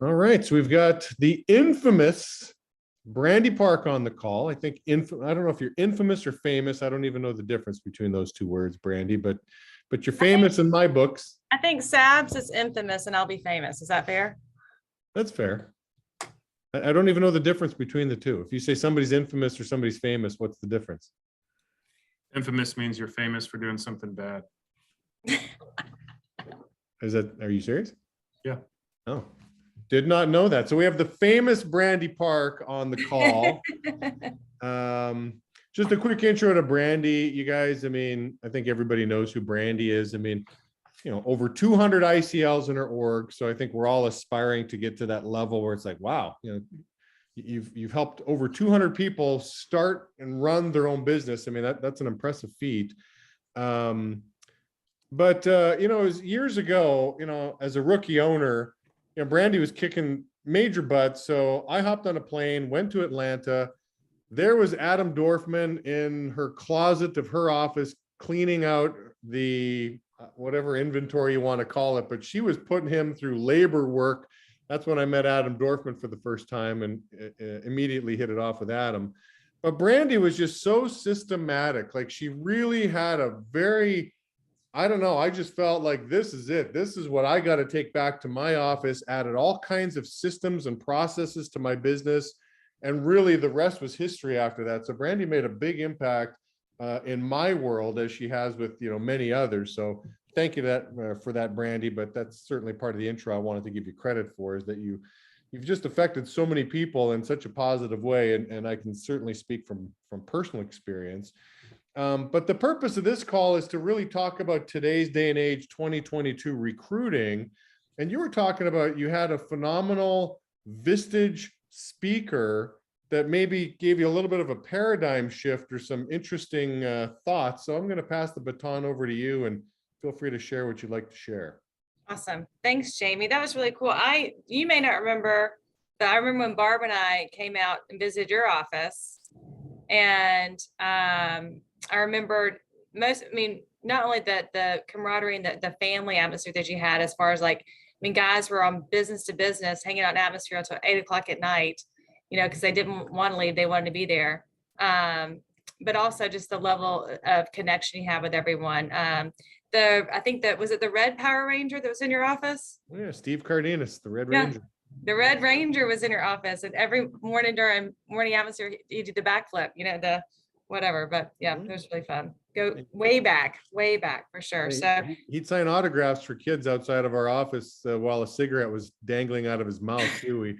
All right, so we've got the infamous Brandie Park on the call. I think I don't know if you're infamous or famous. I don't even know the difference between those two words, Brandie, but you're famous in my books. I think Sabs is infamous and I'll be famous. Is that fair? That's fair. I don't even know the difference between the two. If you say somebody's infamous or somebody's famous, what's the difference? Infamous means you're famous for doing something bad. Are you serious? Yeah. Oh, did not know that. So we have the famous Brandie Park on the call. Just a quick intro to Brandie, you guys. I mean, I think everybody knows who Brandie is. I mean, over 200 ICLs in her org. So I think we're all aspiring to get to that level where it's like, wow, you've helped over 200 people start and run their own business. I mean, that's an impressive feat. But it was years ago, as a rookie owner, Brandie was kicking major butts. So I hopped on a plane, went to Atlanta. There was Adam Dorfman in her closet of her office, cleaning out the whatever inventory you want to call it, but she was putting him through labor work. That's when I met Adam Dorfman for the first time and immediately hit it off with Adam. But Brandie was just so systematic. Like, she really had a very, I don't know, I just felt like this is it. This is what I got to take back to my office, added all kinds of systems and processes to my business. And really the rest was history after that. So Brandie made a big impact in my world, as she has with many others. So thank you for that, Brandie. But that's certainly part of the intro I wanted to give you credit for, is that you've just affected so many people in such a positive way, and I can certainly speak from personal experience. But the purpose of this call is to really talk about today's day and age, 2022 recruiting. And you were talking about, you had a phenomenal Vistage speaker that maybe gave you a little bit of a paradigm shift or some interesting thoughts. So I'm going to pass the baton over to you, and feel free to share what you'd like to share. Awesome. Thanks, Jamie. That was really cool. You may not remember, but I remember when Barb and I came out and visited your office. And I remembered not only the camaraderie and the family atmosphere that you had, as far as guys were on business to business, hanging out in atmosphere until 8:00 at night, because they didn't want to leave. They wanted to be there. But also just the level of connection you have with everyone. I think was it the Red Power Ranger that was in your office? Yeah, Steve Cardenas, the Red Ranger. The Red Ranger was in your office, and every morning during morning atmosphere, you did the backflip, the whatever. But yeah, it was really fun. Go way back for sure. So he'd sign autographs for kids outside of our office while a cigarette was dangling out of his mouth too.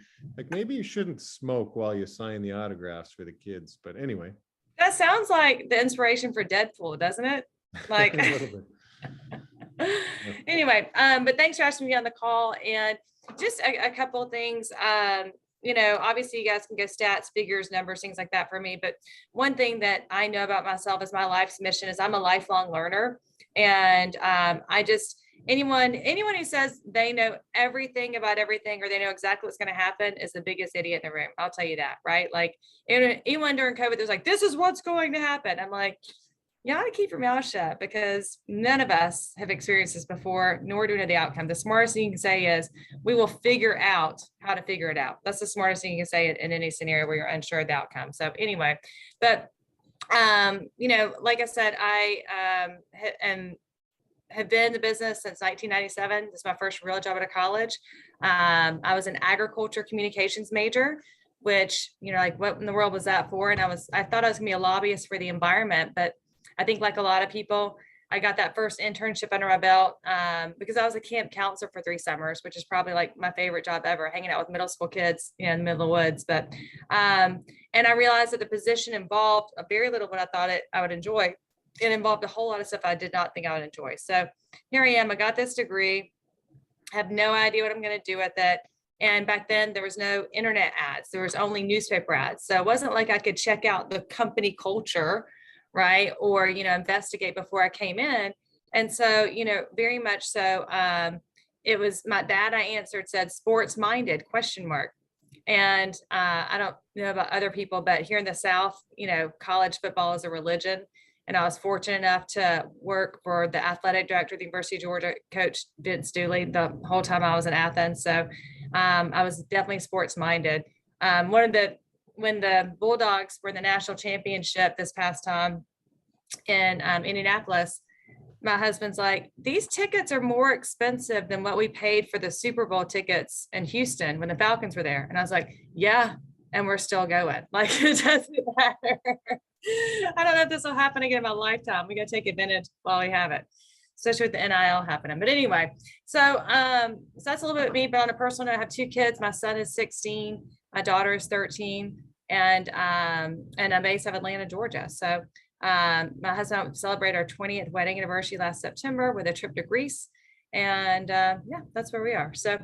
Maybe you shouldn't smoke while you sign the autographs for the kids. But anyway, that sounds like the inspiration for Deadpool, doesn't it? Like a little bit. Anyway, but thanks for asking me on the call. And just a couple of things. Obviously you guys can go stats, figures, numbers, things like that for me. But one thing that I know about myself as my life's mission is I'm a lifelong learner. And anyone who says they know everything about everything, or they know exactly what's going to happen, is the biggest idiot in the room. I'll tell you that, right? Anyone during COVID, there's this is what's going to happen. I'm like, you ought to keep your mouth shut, because none of us have experienced this before, nor do we know the outcome. The smartest thing you can say is, we will figure out how to figure it out. That's the smartest thing you can say in any scenario where you're unsure of the outcome. So anyway, but, like I said, I have been in the business since 1997. This is my first real job out of college. I was an agriculture communications major, which, what in the world was that for? And I thought I was gonna be a lobbyist for the environment, but I think, like a lot of people, I got that first internship under my belt because I was a camp counselor for 3 summers, which is probably my favorite job ever, hanging out with middle school kids in the middle of the woods. But and I realized that the position involved very little what I thought I would enjoy. It involved a whole lot of stuff I did not think I would enjoy. So here I am. I got this degree. Have no idea what I'm going to do with it. And back then there was no internet ads. There was only newspaper ads. So it wasn't like I could check out the company culture, right? Or, investigate before I came in. And so, very much so, it was my dad, I answered, said sports minded ? And I don't know about other people, but here in the South, college football is a religion. And I was fortunate enough to work for the athletic director of the University of Georgia, Coach Vince Dooley, the whole time I was in Athens. So I was definitely sports minded. When the Bulldogs were in the national championship this past time in Indianapolis, my husband's like, these tickets are more expensive than what we paid for the Super Bowl tickets in Houston when the Falcons were there. And I was like, yeah, and we're still going. Like, it doesn't matter. I don't know if this will happen again in my lifetime. We got to take advantage while we have it, especially with the NIL happening. But anyway, so that's a little bit of me, but on a personal note, I have 2 kids. My son is 16, my daughter is 13, and I'm based out of Atlanta, Georgia. So my husband celebrated our 20th wedding anniversary last September with a trip to Greece. And yeah, that's where we are. So,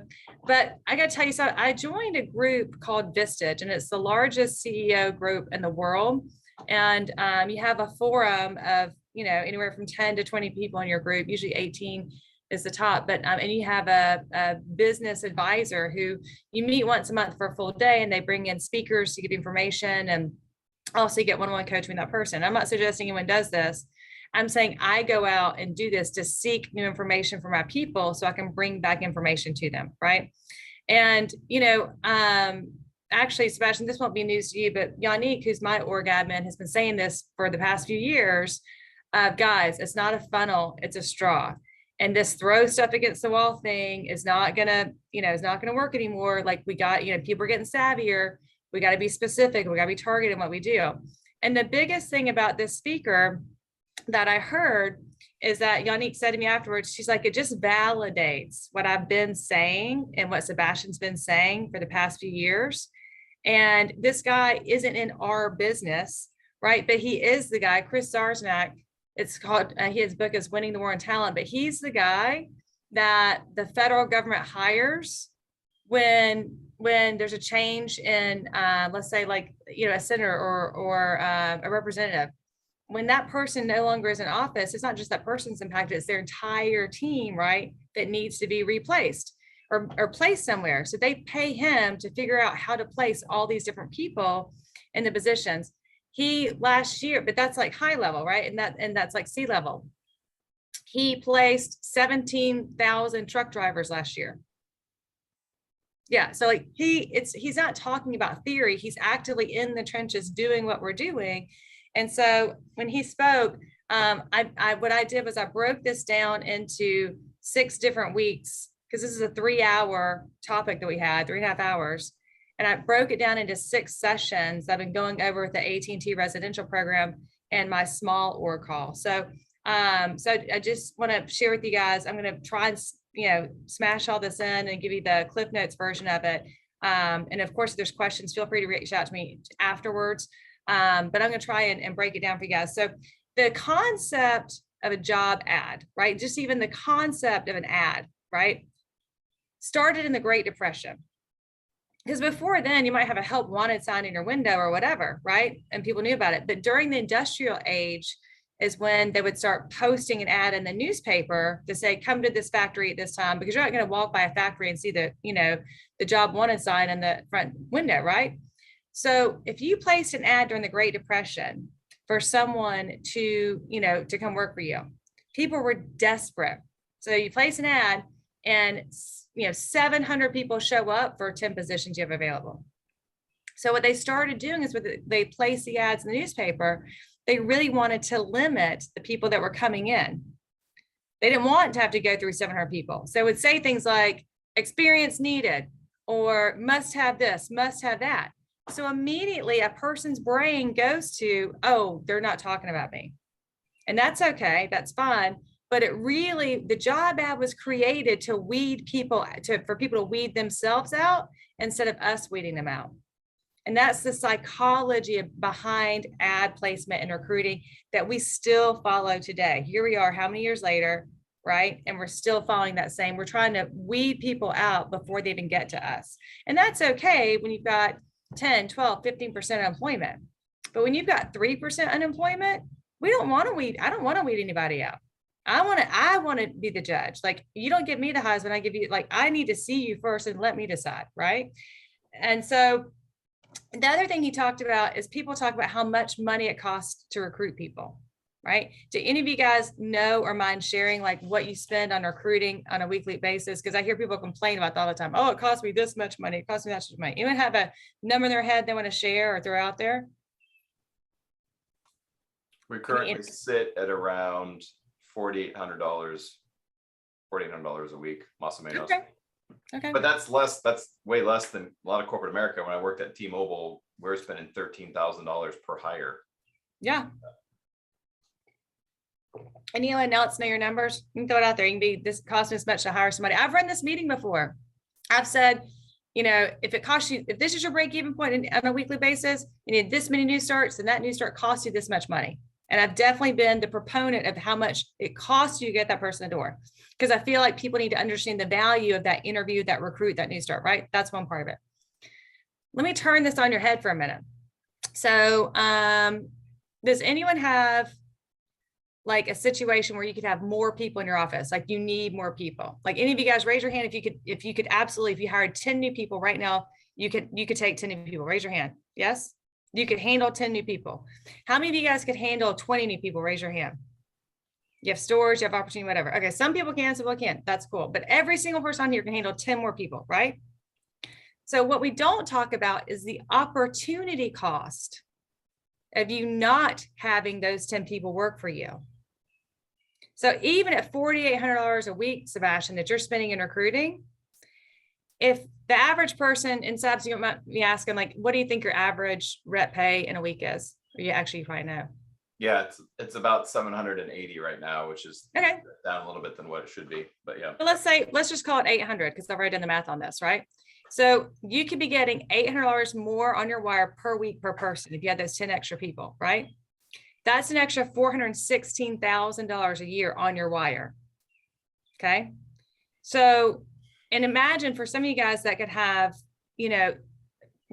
but I got to tell you, so I joined a group called Vistage, and it's the largest CEO group in the world. And you have a forum of, you know, anywhere from 10 to 20 people in your group, usually 18 is the top, but and you have a business advisor who you meet once a month for a full day, and they bring in speakers to give information, and also you get one-on-one coaching with that person. I'm not suggesting anyone does this. I'm saying I go out and do this to seek new information for my people so I can bring back information to them, right? And, you know, actually, Sebastian, this won't be news to you, but Yannick, who's my org admin, has been saying this for the past few years. Guys, it's not a funnel, it's a straw. And this throw stuff against the wall thing is not gonna, you know, it's not gonna work anymore. Like we got, you know, people are getting savvier. We got to be specific. We got to be targeted in what we do. And the biggest thing about this speaker that I heard is that Yannick said to me afterwards, she's like, it just validates what I've been saying and what Sebastian's been saying for the past few years. And this guy isn't in our business, right? But he is the guy, Chris Zarsnak. It's called, his book is Winning the War on Talent, but he's the guy that the federal government hires when there's a change in, let's say, like, you know, a senator or a representative. When that person no longer is in office, it's not just that person's impacted, it's their entire team, right, that needs to be replaced or placed somewhere. So they pay him to figure out how to place all these different people in the positions. He last year, but that's like high level, right? And that's like C-level. He placed 17,000 truck drivers last year. Yeah, so like he's not talking about theory, he's actively in the trenches doing what we're doing. And so when he spoke, what I did was I broke this down into 6 different weeks, because this is a 3-hour topic that we had, 3.5 hours. And I broke it down into 6 sessions that I've been going over with the AT&T residential program and my small org call. So I just want to share with you guys, I'm going to try and, you know, smash all this in and give you the Cliff Notes version of it. And of course, if there's questions, feel free to reach out to me afterwards. But I'm going to try and break it down for you guys. So the concept of a job ad, right? Just even the concept of an ad, right? Started in the Great Depression. Because before then, you might have a help wanted sign in your window or whatever, right? And people knew about it. But during the industrial age is when they would start posting an ad in the newspaper to say, come to this factory at this time, because you're not going to walk by a factory and see the, you know, the job wanted sign in the front window, right? So if you placed an ad during the Great Depression for someone to, you know, to come work for you, people were desperate. So you place an ad and, you know, 700 people show up for 10 positions you have available. So what they started doing is they placed the ads in the newspaper, they really wanted to limit the people that were coming in. They didn't want to have to go through 700 people. So it would say things like experience needed or must have this, must have that. So immediately a person's brain goes to, oh, they're not talking about me. And that's okay, that's fine. But it really, the job ad was created to weed people, for people to weed themselves out instead of us weeding them out. And that's the psychology behind ad placement and recruiting that we still follow today. Here we are, how many years later, right? And we're still following that same, we're trying to weed people out before they even get to us. And that's okay when you've got 10, 12, 15% unemployment. But when you've got 3% unemployment, we don't want to weed, I don't want to weed anybody out. I want to be the judge. Like, you don't give me the husband, I give you, like, I need to see you first and let me decide, right? And so the other thing he talked about is people talk about how much money it costs to recruit people. right? Do any of you guys know or mind sharing like what you spend on recruiting on a weekly basis? Because I hear people complain about that all the time. Oh, it costs me this much money. It costs me that much money. Anyone have a number in their head they want to share or throw out there? We currently sit at around $4,800 a week, más o menos. Okay. But that's way less than a lot of corporate America. When I worked at T-Mobile, we're spending $13,000 per hire. Yeah. Anyone else know your numbers? You can throw it out there. You can be, this costs this much to hire somebody. I've run this meeting before. I've said, you know, if it costs you, if this is your break-even point on a weekly basis, you need this many new starts, and that new start costs you this much money. And I've definitely been the proponent of how much it costs you to get that person in the door. Because I feel like people need to understand the value of that interview, that recruit, that new start, right? That's one part of it. Let me turn this on your head for a minute. So does anyone have like a situation where you could have more people in your office? Like you need more people. Like any of you guys raise your hand if you could absolutely, if you hired 10 new people right now, you could take 10 new people. Raise your hand. Yes? You could handle 10 new people. How many of you guys could handle 20 new people? Raise your hand. You have stores, you have opportunity, whatever. Okay, some people can, some people can't. That's cool. But every single person on here can handle 10 more people, right? So what we don't talk about is the opportunity cost of you not having those 10 people work for you. So even at $4,800 a week, Sebastian, that you're spending in recruiting, if the average person inside, so you might be asking, like, what do you think your average rep pay in a week is? Or you probably know. Yeah, it's about 780 right now, which is Okay. down a little bit than what it should be. But yeah. But let's just call it 800 because I've already done the math on this, right? So you could be getting $800 more on your wire per week per person if you had those 10 extra people, right? That's an extra $416,000 a year on your wire. Okay. So, and imagine for some of you guys that could have, you know,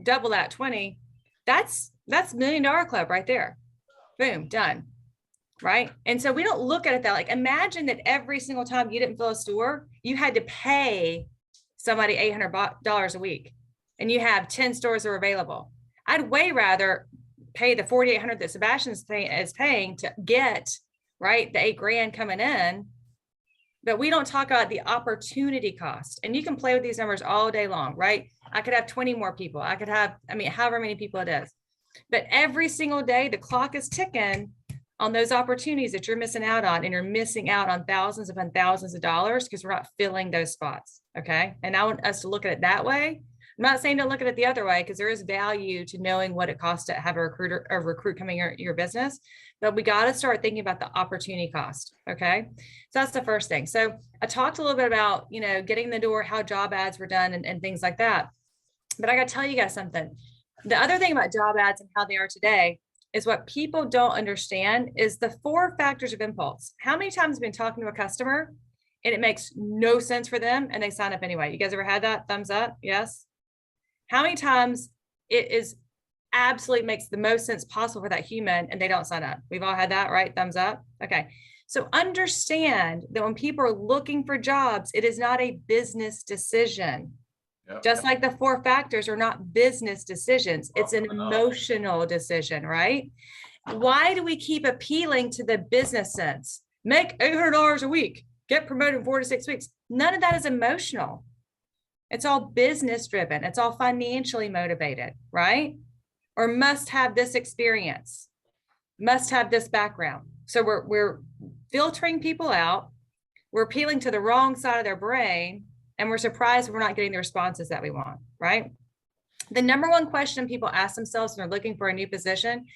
double that 20, that's $1 million club right there. Boom, done. Right. And so we don't look at it that like, imagine that every single time you didn't fill a store, you had to pay somebody $800 a week and you have 10 stores that are available. I'd way rather pay the $4,800 that Sebastian's is paying to get, right, the $8,000 coming in. But we don't talk about the opportunity cost. And you can play with these numbers all day long, right? I could have 20 more people. I could have, however many people it is. But every single day, the clock is ticking on those opportunities that you're missing out on, and you're missing out on thousands upon thousands of dollars because we're not filling those spots. Okay. And I want us to look at it that way. I'm not saying to look at it the other way, because there is value to knowing what it costs to have a recruit coming your business, but we got to start thinking about the opportunity cost. Okay. So that's the first thing. So I talked a little bit about, you know, getting in the door, how job ads were done and things like that. But I got to tell you guys something. The other thing about job ads and how they are today is what people don't understand is the 4 factors of impulse. How many times have you been talking to a customer and it makes no sense for them and they sign up anyway? You guys ever had that? Thumbs up? Yes. How many times it is absolutely makes the most sense possible for that human and they don't sign up? We've all had that, right? Thumbs up. Okay. So understand that when people are looking for jobs, it is not a business decision. Yep. Just like the 4 factors are not business decisions. It's an emotional decision, right? Why do we keep appealing to the business sense? Make $800 a week, get promoted in 4 to 6 weeks. None of that is emotional. It's all business driven. It's all financially motivated, right? Or must have this experience, must have this background. So we're filtering people out. We're appealing to the wrong side of their brain. And we're surprised we're not getting the responses that we want, right? The number one question people ask themselves when they're looking for a new position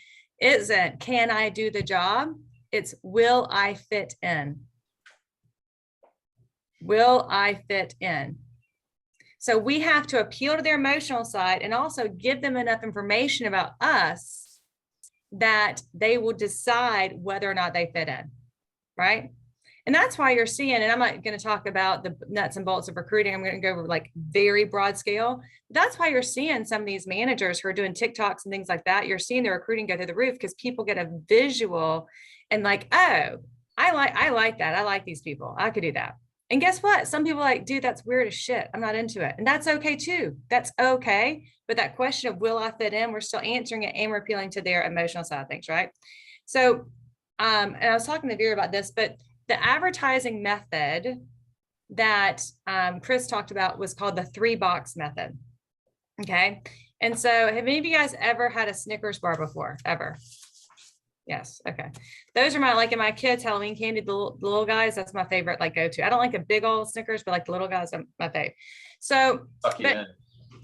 isn't, can I do the job? It's, will I fit in? Will I fit in? So we have to appeal to their emotional side and also give them enough information about us that they will decide whether or not they fit in, right? And that's why you're seeing, and I'm not going to talk about the nuts and bolts of recruiting. I'm going to go over like very broad scale. That's why you're seeing some of these managers who are doing TikToks and things like that. You're seeing the recruiting go through the roof because people get a visual and like, oh, I like that. I like these people. I could do that. And guess what? Some people are like, dude, that's weird as shit. I'm not into it. And that's okay too. That's okay. But that question of will I fit in, we're still answering it and we're appealing to their emotional side of things, right? So and I was talking to Vera about this, but the advertising method that Chris talked about was called the 3-box method. Okay. And so have any of you guys ever had a Snickers bar before? Ever? Yes. Okay. Those are my, like in my kids' Halloween candy, the little guys, that's my favorite, like go-to. I don't like a big old Snickers, but like the little guys are my favorite. So, Suck you but,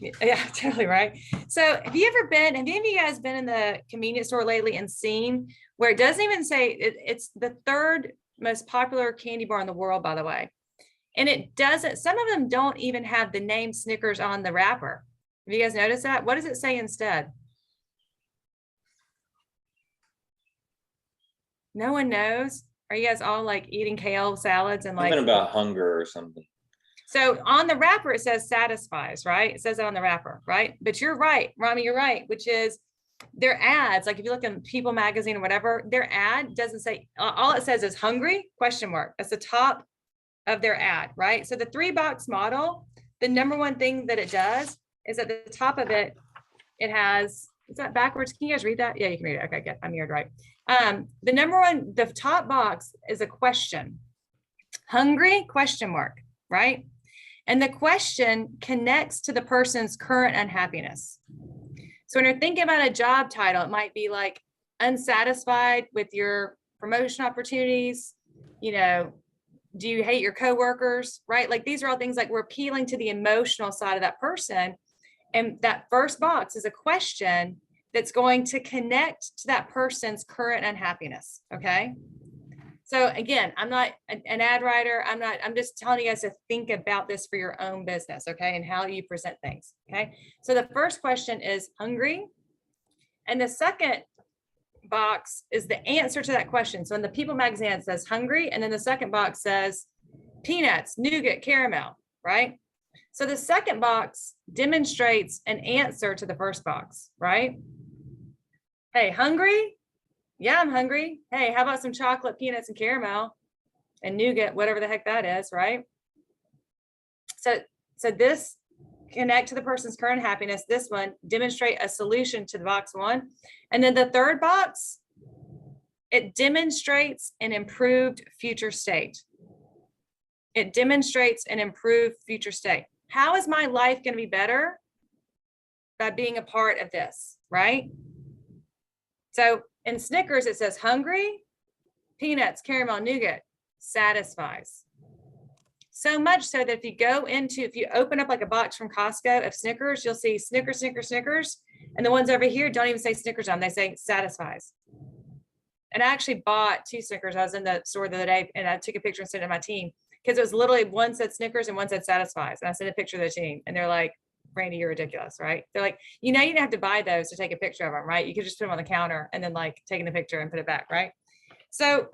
in. yeah, totally right. So have any of you guys been in the convenience store lately and seen where it doesn't even say it's the 3rd most popular candy bar in the world, by the way. And it doesn't, some of them don't even have the name Snickers on the wrapper. Have you guys noticed that? What does it say instead? No one knows. Are you guys all like eating kale salads and like Something about hunger or something. So on the wrapper, it says satisfies, right? It says that on the wrapper, right? But you're right, Rami, you're right, which is their ads. Like if you look in People magazine or whatever, their ad doesn't say, all it says is hungry, question mark. That's the top of their ad, right? So the 3-box model, the number one thing that it does is at the top of it, it has, is that backwards? Can you guys read that? Yeah, you can read it. Okay, good. I'm hearing right. The number one, the top box is a question. Hungry, question mark, right? And the question connects to the person's current unhappiness. So when you're thinking about a job title, it might be like unsatisfied with your promotion opportunities, you know, do you hate your coworkers, right? Like these are all things like we're appealing to the emotional side of that person. And that first box is a question that's going to connect to that person's current unhappiness, okay? So again, I'm not an ad writer. I'm just telling you guys to think about this for your own business, okay? And how you present things, okay? So the first question is hungry. And the second box is the answer to that question. So in the People magazine, it says hungry. And then the second box says peanuts, nougat, caramel, right? So the second box demonstrates an answer to the first box, right? Hey, hungry? Yeah, I'm hungry. Hey, how about some chocolate, peanuts, and caramel and nougat, whatever the heck that is, right? So this connect to the person's current happiness. This one, demonstrate a solution to the box one. And then the third box, it demonstrates an improved future state. It demonstrates an improved future state. How is my life going to be better? By being a part of this, right? So in Snickers, it says hungry, peanuts, caramel, nougat, satisfies. So much so that if you open up like a box from Costco of Snickers, you'll see Snickers, Snickers, Snickers. And the ones over here don't even say Snickers on them, they say satisfies. And I actually bought 2 Snickers. I was in the store the other day and I took a picture and sent it to my team because it was literally one said Snickers and one said satisfies. And I sent a picture to the team and they're like, Brandie, you're ridiculous, right? They're like, you didn't have to buy those to take a picture of them, right? You could just put them on the counter and then like taking a picture and put it back, right? So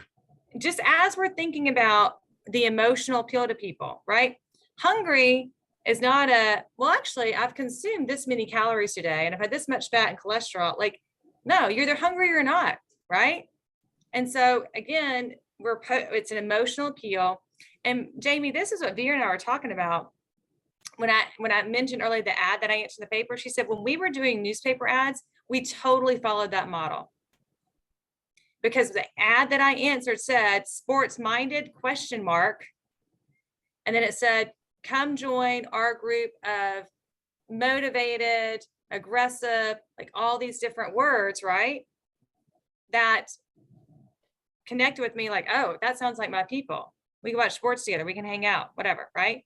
just as we're thinking about the emotional appeal to people, right? Hungry is not well, actually, I've consumed this many calories today and I've had this much fat and cholesterol. Like, no, you're either hungry or not, right? And so again, it's an emotional appeal. And Jamie, this is what Vera and I were talking about. When I mentioned earlier the ad that I answered in the paper, she said, when we were doing newspaper ads, we totally followed that model. Because the ad that I answered said sports minded question mark. And then it said, come join our group of motivated, aggressive, like all these different words, right? That connected with me like, oh, that sounds like my people. We can watch sports together. We can hang out, whatever, right?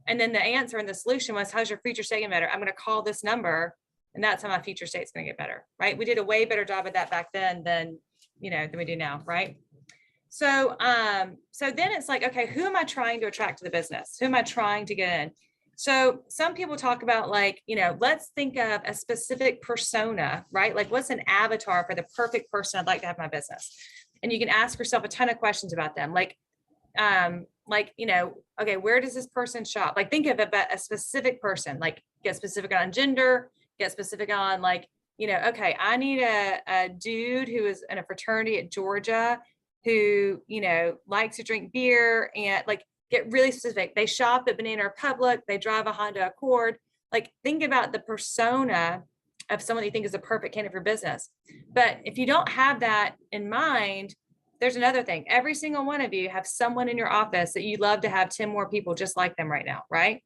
And then the answer and the solution was, how's your future state getting better? I'm going to call this number and that's how my future state's going to get better, right? We did a way better job of that back then than we do now, right? So, so then it's like, okay, who am I trying to attract to the business? Who am I trying to get in? So some people talk about like, let's think of a specific persona, right? Like what's an avatar for the perfect person I'd like to have in my business? And you can ask yourself a ton of questions about them. Okay, where does this person shop? Like think of a specific person, like get specific on gender, get specific on like, okay, I need a dude who is in a fraternity at Georgia who, likes to drink beer and like get really specific. They shop at Banana Republic, they drive a Honda Accord. Like think about the persona of someone you think is a perfect candidate for business. But if you don't have that in mind, there's another thing. Every single one of you have someone in your office that you'd love to have 10 more people just like them right now, right?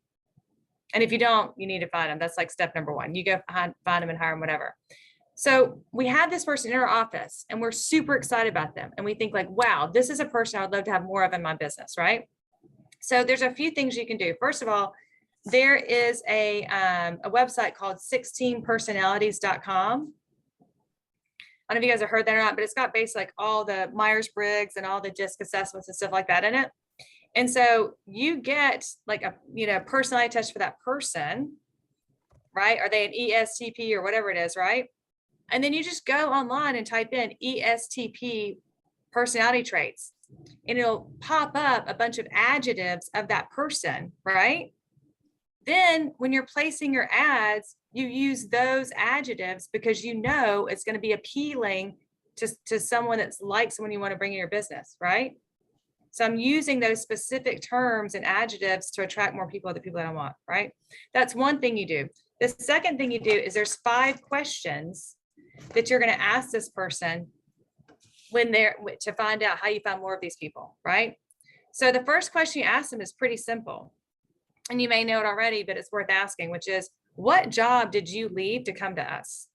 And if you don't, you need to find them. That's like step number one. You go find them and hire them, whatever. So we have this person in our office and we're super excited about them. And we think like, wow, this is a person I would love to have more of in my business, right? So there's a few things you can do. First of all, there is a website called 16personalities.com. I don't know if you guys have heard that or not, but it's got basically like all the Myers-Briggs and all the DISC assessments and stuff like that in it. And so you get like a, personality test for that person, right? Are they an ESTP or whatever it is, right? And then you just go online and type in ESTP personality traits, and it'll pop up a bunch of adjectives of that person, right? Then when you're placing your ads, you use those adjectives because you know it's going to be appealing to someone that's like someone you want to bring in your business, right? So I'm using those specific terms and adjectives to attract more people, the people that I want, right? That's one thing you do. The second thing you do is there's 5 questions that you're going to ask this person when they're to find out how you find more of these people, right? So the first question you ask them is pretty simple. And you may know it already, but it's worth asking, which is, what job did you leave to come to us?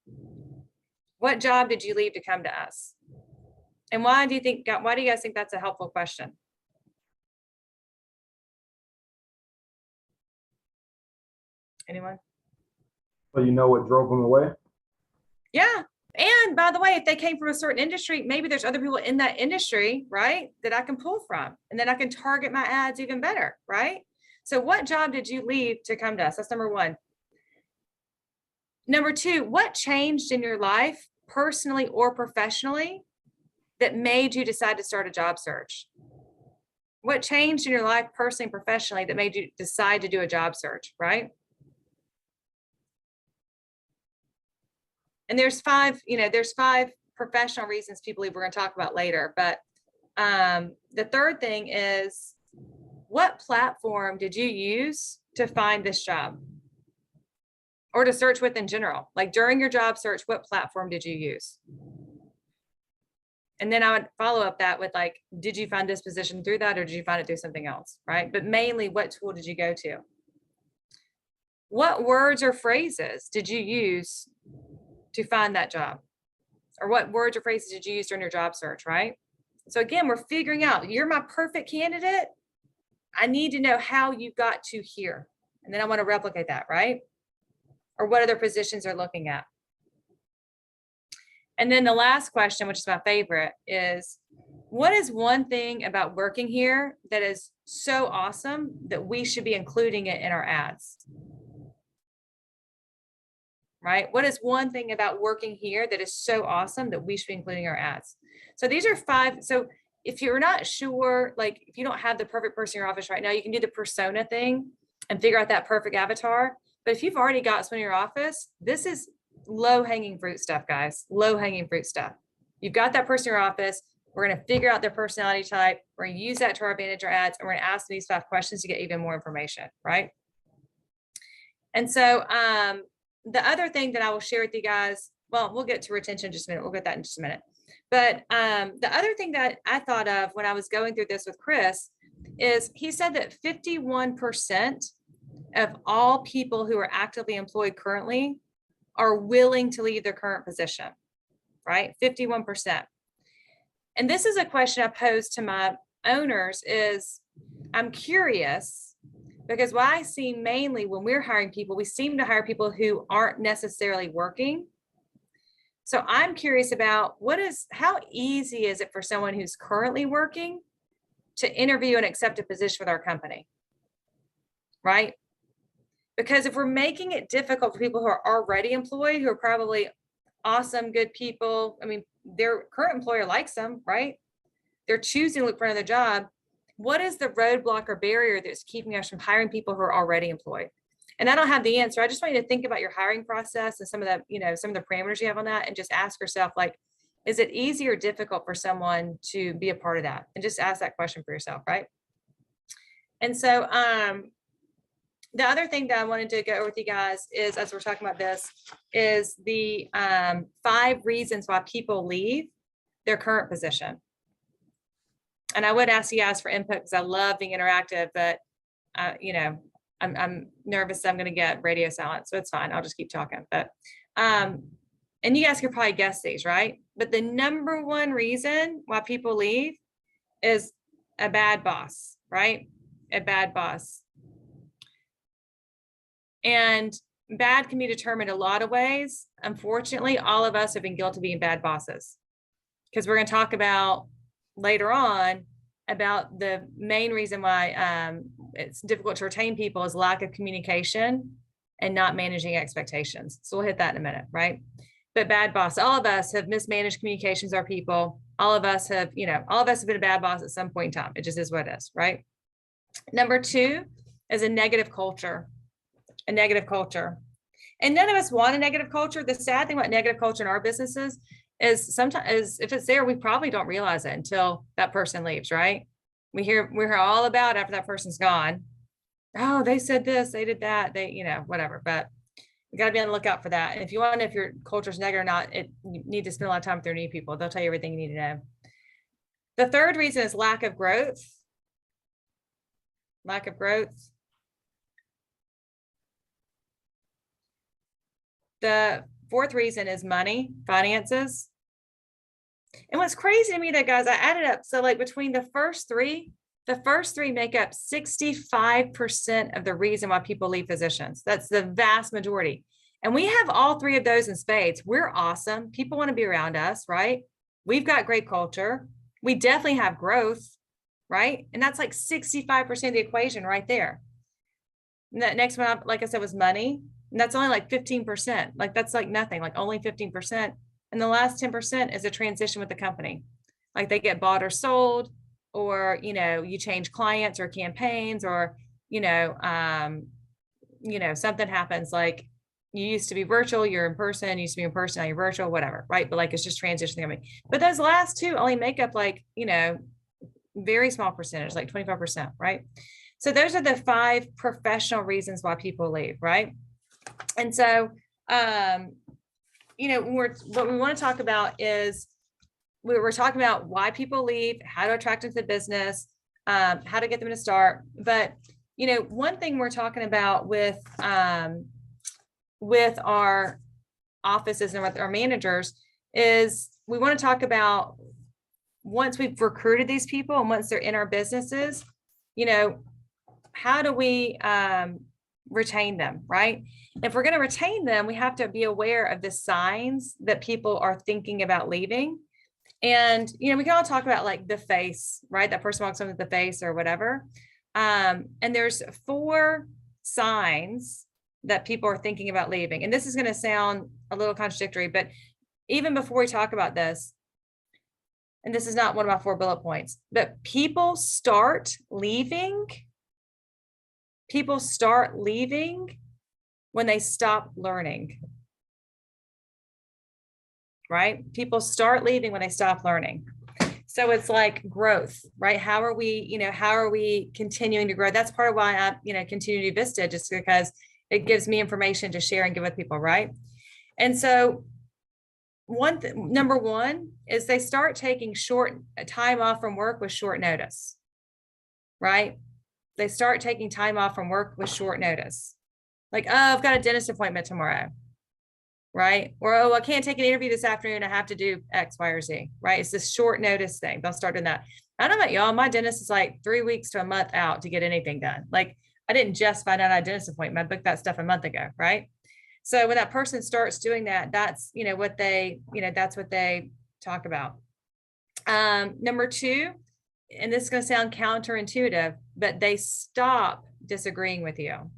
What job did you leave to come to us? And why do you guys think that's a helpful question? Anyone? So you know what drove them away? Yeah. And by the way, if they came from a certain industry, maybe there's other people in that industry, right, that I can pull from, and then I can target my ads even better, right? So what job did you leave to come to us? That's number one. Number two, what changed in your life, personally or professionally, that made you decide to start a job search? What changed in your life, personally and professionally, that made you decide to do a job search, right? And there's 5 professional reasons people leave we're going to talk about later. But the third thing is, what platform did you use to find this job or to search with in general? Like during your job search, what platform did you use? And then I would follow up that with like, did you find this position through that, or did you find it through something else, right? But mainly, what tool did you go to? What words or phrases did you use to find that job? Or what words or phrases did you use during your job search, right? So again, we're figuring out, you're my perfect candidate. I need to know how you got to here. And then I want to replicate that, right? Or what other positions they're looking at. And then the last question, which is my favorite, is what is one thing about working here that is so awesome that we should be including it in our ads? Right? What is one thing about working here that is so awesome that we should be including our ads? So these are 5. So if you're not sure, like if you don't have the perfect person in your office right now, you can do the persona thing and figure out that perfect avatar. But if you've already got someone in your office, this is low-hanging fruit stuff, guys. Low-hanging fruit stuff. You've got that person in your office. We're going to figure out their personality type. We're going to use that to our advantage, our ads, and we're going to ask these 5 questions to get even more information, right? And so the other thing that I will share with you guys, well, we'll get to retention in just a minute. We'll get that in just a minute. But the other thing that I thought of when I was going through this with Chris is he said that 51% of all people who are actively employed currently are willing to leave their current position, right? 51%. And this is a question I pose to my owners is, I'm curious, because what I see mainly when we're hiring people, we seem to hire people who aren't necessarily working. So I'm curious about how easy is it for someone who's currently working to interview and accept a position with our company, right? Because if we're making it difficult for people who are already employed, who are probably awesome, good people, I mean, their current employer likes them, right? They're choosing to look for another job. What is the roadblock or barrier that's keeping us from hiring people who are already employed? And I don't have the answer. I just want you to think about your hiring process and some of the parameters you have on that, and just ask yourself, like, is it easy or difficult for someone to be a part of that? And just ask that question for yourself, right? And so the other thing that I wanted to go over with you guys is, as we're talking about this, is the 5 reasons why people leave their current position. And I would ask you guys for input because I love being interactive, but I'm nervous that I'm going to get radio silence, so it's fine. I'll just keep talking. But and you guys could probably guess these, right? But the number one reason why people leave is a bad boss, right? A bad boss. And bad can be determined a lot of ways. Unfortunately, all of us have been guilty of being bad bosses, because we're going to talk about later on about the main reason why it's difficult to retain people is lack of communication and not managing expectations. So we'll hit that in a minute, right? But bad boss, all of us have mismanaged communications with our people. All of us have, all of us have been a bad boss at some point in time. It just is what it is, right? Number two is a negative culture. A negative culture. And none of us want a negative culture. The sad thing about negative culture in our businesses is sometimes if it's there, we probably don't realize it until that person leaves, right? We hear all about it after that person's gone. Oh, they said this, they did that, they, whatever. But you got to be on the lookout for that. And if you want to know if your culture's negative or not, you need to spend a lot of time with your new people. They'll tell you everything you need to know. The third reason is lack of growth. Lack of growth. The fourth reason is money, finances. And what's crazy to me that, guys, I added up. So like between the first three make up 65% of the reason why people leave positions. That's the vast majority. And we have all three of those in spades. We're awesome. People want to be around us, right? We've got great culture. We definitely have growth, right? And that's like 65% of the equation right there. And that next one, like I said, was money. And that's only like 15%. Like that's like nothing, like only 15%. And the last 10% is a transition with the company. Like they get bought or sold, or, you change clients or campaigns, or, something happens. Like you used to be virtual, you're in person, you used to be in person, now you're virtual, whatever, right? But like, it's just transitioning the company. But those last two only make up like, very small percentage, like 25%, right? So those are the 5 professional reasons why people leave, right? And so, what we want to talk about is we're talking about why people leave, how to attract them to the business, how to get them to start. But, one thing we're talking about with our offices and with our managers is we want to talk about once we've recruited these people and once they're in our businesses, how do we retain them, right? If we're going to retain them, we have to be aware of the signs that people are thinking about leaving. And, we can all talk about like the face, right? That person walks in with the face or whatever. And there's 4 signs that people are thinking about leaving. And this is going to sound a little contradictory, but even before we talk about this, and this is not one of my 4 bullet points, but people start leaving when they stop learning, right? People start leaving when they stop learning. So it's like growth, right? How are we continuing to grow? That's part of why I, continue to do Vista, just because it gives me information to share and give with people, right? And so number one is they start taking short time off from work with short notice, right? They start taking time off from work with short notice. Like, oh, I've got a dentist appointment tomorrow, right? Or, oh, I can't take an interview this afternoon. I have to do X, Y, or Z, right? It's this short notice thing. They'll start doing that. I don't know about y'all. My dentist is like 3 weeks to a month out to get anything done. Like I didn't just find out I had a dentist appointment. I booked that stuff a month ago, right? So when that person starts doing that, that's, what they, that's what they talk about. Number 2, and this is going to sound counterintuitive, but they stop disagreeing with you.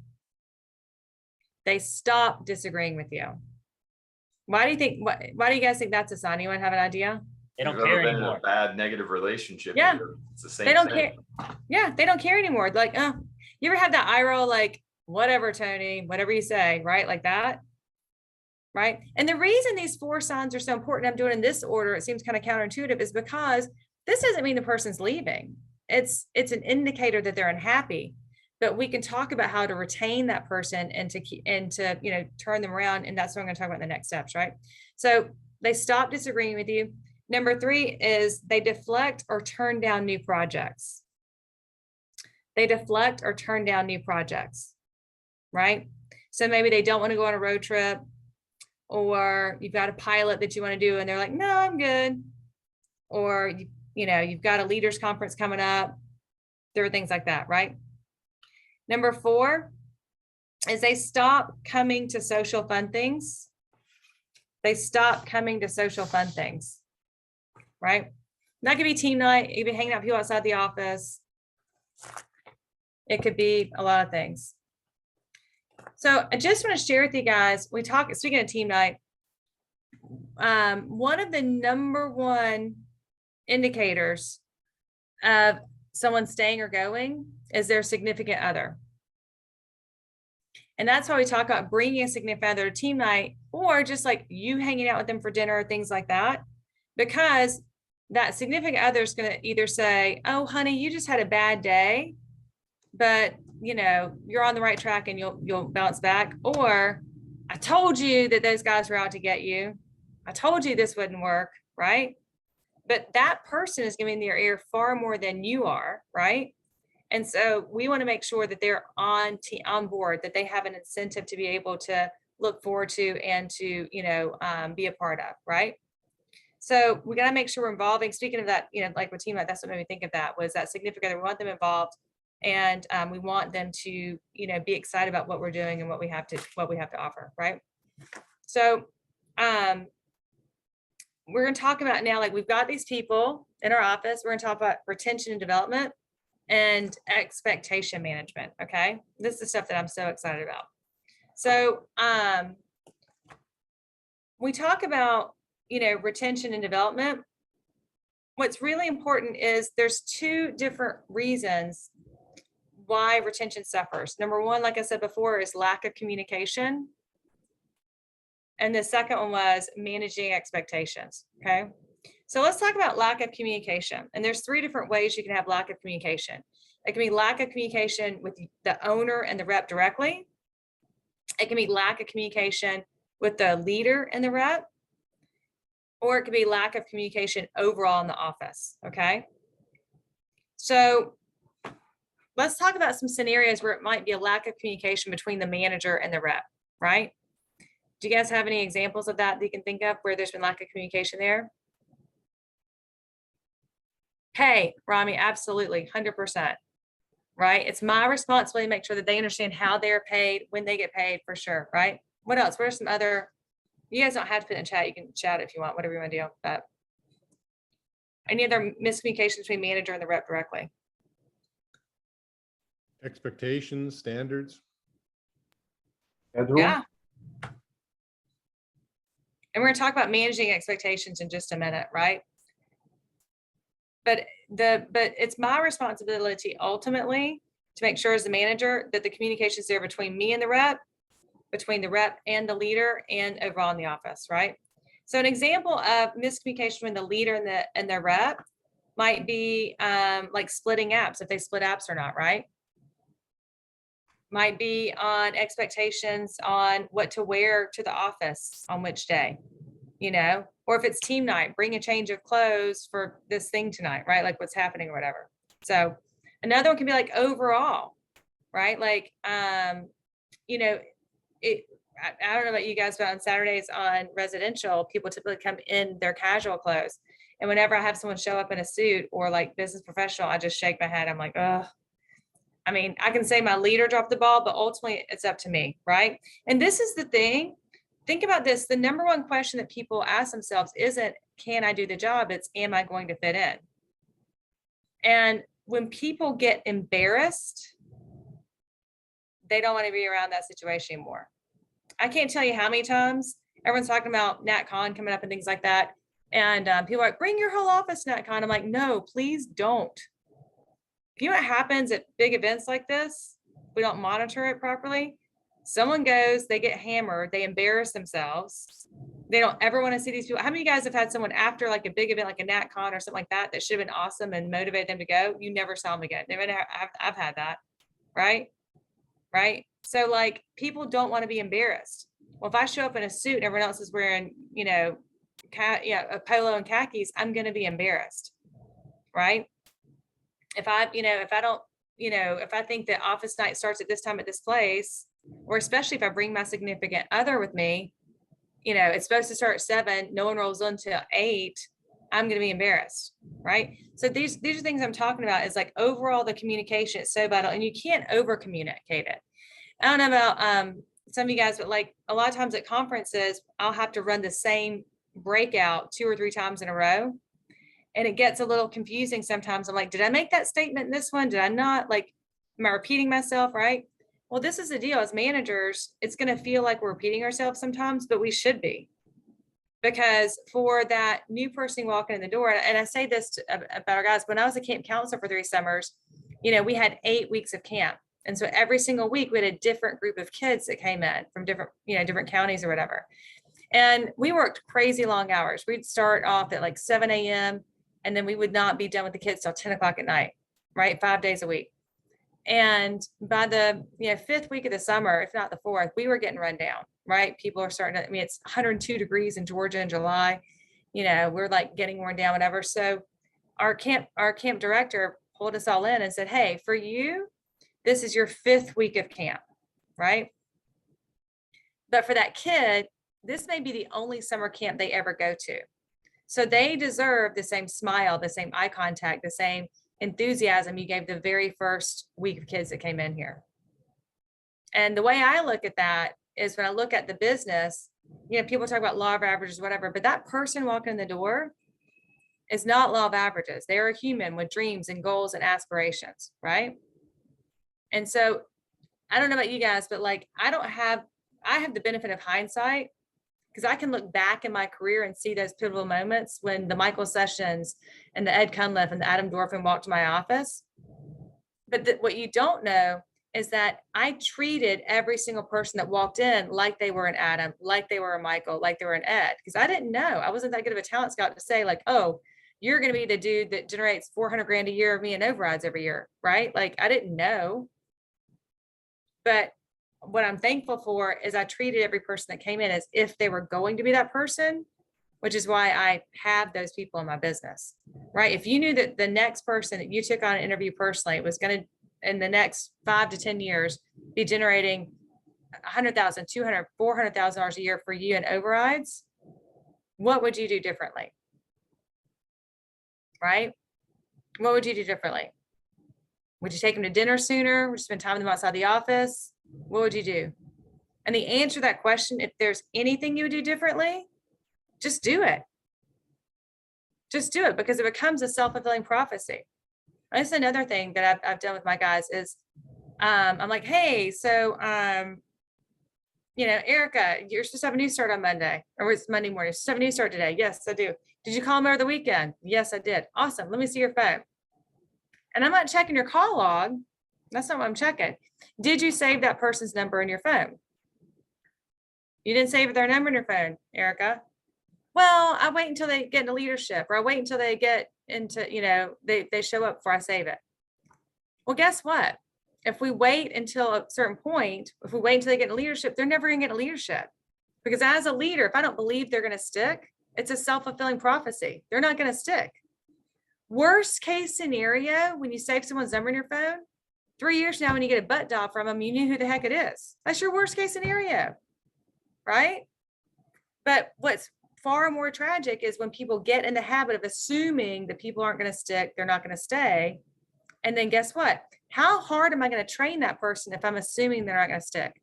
They stop disagreeing with you. Why do you guys think that's a sign? Anyone have an idea? They don't You've care ever been anymore. in a bad negative relationship. Yeah. It's the same They don't thing. care. Yeah, they don't care anymore. Like, oh, you ever have that eye roll, like, whatever, Tony, whatever you say, right? Like that, right? And the reason these 4 signs are so important, I'm doing in this order, it seems kind of counterintuitive, is because this doesn't mean the person's leaving. It's an indicator that they're unhappy, but we can talk about how to retain that person and to turn them around. And that's what I'm going to talk about in the next steps, right? So they stop disagreeing with you. Number 3 is they deflect or turn down new projects. They deflect or turn down new projects, right? So maybe they don't want to go on a road trip, or you've got a pilot that you want to do and they're like, no, I'm good. Or, you've got a leaders conference coming up. There are things like that, right? Number 4 is they stop coming to social fun things. They stop coming to social fun things, right? That could be team night. It could be hanging out with people outside the office. It could be a lot of things. So I just want to share with you guys, speaking of team night, one of the number one indicators of someone staying or going is their significant other. And that's why we talk about bringing a significant other to team night, or just like you hanging out with them for dinner or things like that, because that significant other is going to either say, oh, honey, you just had a bad day, but you're on the right track and you'll bounce back. Or I told you that those guys were out to get you. I told you this wouldn't work, right? But that person is giving their ear far more than you are, right? And so we want to make sure that they're on board, that they have an incentive to be able to look forward to and to, be a part of, right? So we got to make sure we're involving. Speaking of that, like with team night, that's what made me think of that, was that significant other. We want them involved, and we want them to, be excited about what we're doing and what we have to offer, right? So we're going to talk about now, like we've got these people in our office. We're going to talk about retention and development and expectation management. Okay. This is the stuff that I'm so excited about. So we talk about, retention and development. What's really important is there's 2 different reasons why retention suffers. Number 1, like I said before, is lack of communication. And the second one was managing expectations. Okay. So let's talk about lack of communication. And there's 3 different ways you can have lack of communication. It can be lack of communication with the owner and the rep directly. It can be lack of communication with the leader and the rep, or it could be lack of communication overall in the office. Okay. So let's talk about some scenarios where it might be a lack of communication between the manager and the rep, right? Do you guys have any examples of that you can think of where there's been lack of communication there? Hey, Rami, absolutely, 100%, right? It's my responsibility to make sure that they understand how they're paid, when they get paid, for sure, right? What else? What are some other, you guys don't have to put in chat, you can chat if you want, whatever you want to do, but any other miscommunication between manager and the rep directly? Expectations, standards. Schedule? Yeah. And we're going to talk about managing expectations in just a minute, right? But it's my responsibility ultimately to make sure as the manager that the communication is there between me and the rep, between the rep and the leader, and overall in the office, right? So an example of miscommunication between the leader and the rep might be like splitting apps, if they split apps or not, right? Might be on expectations on what to wear to the office on which day, or if it's team night, bring a change of clothes for this thing tonight, right? Like what's happening or whatever. So another one can be like overall, right? Like, I don't know about you guys, but on Saturdays on residential, people typically come in their casual clothes. And whenever I have someone show up in a suit or like business professional, I just shake my head. I'm like, ugh. I mean, I can say my leader dropped the ball, but ultimately it's up to me, right? And this is the thing. Think about this. The number one question that people ask themselves isn't, can I do the job? It's, am I going to fit in? And when people get embarrassed, they don't want to be around that situation anymore. I can't tell you how many times everyone's talking about NatCon coming up and things like that. And people are like, bring your whole office to NatCon. I'm like, no, please don't. You know what happens at big events like this? We don't monitor it properly. Someone goes, they get hammered, they embarrass themselves. They don't ever want to see these people. How many of you guys have had someone after like a big event, like a NatCon or something like that, that should have been awesome and motivated them to go? You never saw them again. I've had that, right? Right? So like people don't want to be embarrassed. Well, if I show up in a suit and everyone else is wearing, a polo and khakis, I'm going to be embarrassed, right? If I don't, if I think that office night starts at this time at this place, or especially if I bring my significant other with me, it's supposed to start at 7, no one rolls until 8, I'm going to be embarrassed, right? So these are things I'm talking about, is like overall the communication is so vital, and you can't over communicate it. I don't know about some of you guys, but like a lot of times at conferences, I'll have to run the same breakout 2 or 3 times in a row. And it gets a little confusing sometimes. I'm like, did I make that statement in this one? Did I not? Like, am I repeating myself, right? Well, this is the deal. As managers, it's going to feel like we're repeating ourselves sometimes, but we should be. Because for that new person walking in the door, and I say this about our guys, when I was a camp counselor for 3 summers, we had 8 weeks of camp. And so every single week we had a different group of kids that came in from different counties or whatever. And we worked crazy long hours. We'd start off at like 7 a.m. and then we would not be done with the kids till 10 o'clock at night, right? 5 days a week. And by the 5th week of the summer, if not the 4th, we were getting run down, right? People are starting to, it's 102 degrees in Georgia in July. We're like getting worn down, whatever. So our camp director pulled us all in and said, hey, for you, this is your 5th week of camp, right? But for that kid, this may be the only summer camp they ever go to. So they deserve the same smile, the same eye contact, the same enthusiasm you gave the very first week of kids that came in here. And the way I look at that is when I look at the business, people talk about law of averages, whatever, but that person walking in the door is not law of averages. They are a human with dreams and goals and aspirations, right? And so I don't know about you guys, but like, I have the benefit of hindsight, because I can look back in my career and see those pivotal moments when the Michael Sessions and the Ed Cunliffe and the Adam Dorfman walked to my office. But what you don't know is that I treated every single person that walked in like they were an Adam, like they were a Michael, like they were an Ed, because I didn't know. I wasn't that good of a talent scout to say like, oh, you're going to be the dude that generates 400 grand a year of me in overrides every year, right? Like I didn't know. But what I'm thankful for is I treated every person that came in as if they were going to be that person, which is why I have those people in my business, right? If you knew that the next person that you took on an interview personally was going to, in the next 5 to 10 years, be generating $100,000, $200,000, $400,000 a year for you in overrides, what would you do differently? Right? What would you do differently? Would you take them to dinner sooner? Would you spend time with them outside the office? What would you do? And the answer to that question, if there's anything you would do differently, just do it. Just do it, because it becomes a self-fulfilling prophecy. And that's another thing that I've done with my guys is I'm like, hey, so, Erica, you're supposed to have a new start on Monday, or it's Monday morning. You're supposed to have a new start today. Yes, I do. Did you call them over the weekend? Yes, I did. Awesome. Let me see your phone. And I'm not checking your call log. That's not what I'm checking. Did you save that person's number in your phone? You didn't save their number in your phone, Erica. Well, I wait until they get into leadership, or I wait until they get into, they show up before I save it. Well, guess what? If we wait until a certain point, if we wait until they get into leadership, they're never going to get into leadership. Because as a leader, if I don't believe they're going to stick, it's a self-fulfilling prophecy. They're not going to stick. Worst case scenario, when you save someone's number in your phone, 3 years now, when you get a butt dial from them, you knew who the heck it is. That's your worst case scenario, right? But what's far more tragic is when people get in the habit of assuming that people aren't going to stick, they're not going to stay. And then guess what? How hard am I going to train that person if I'm assuming they're not going to stick?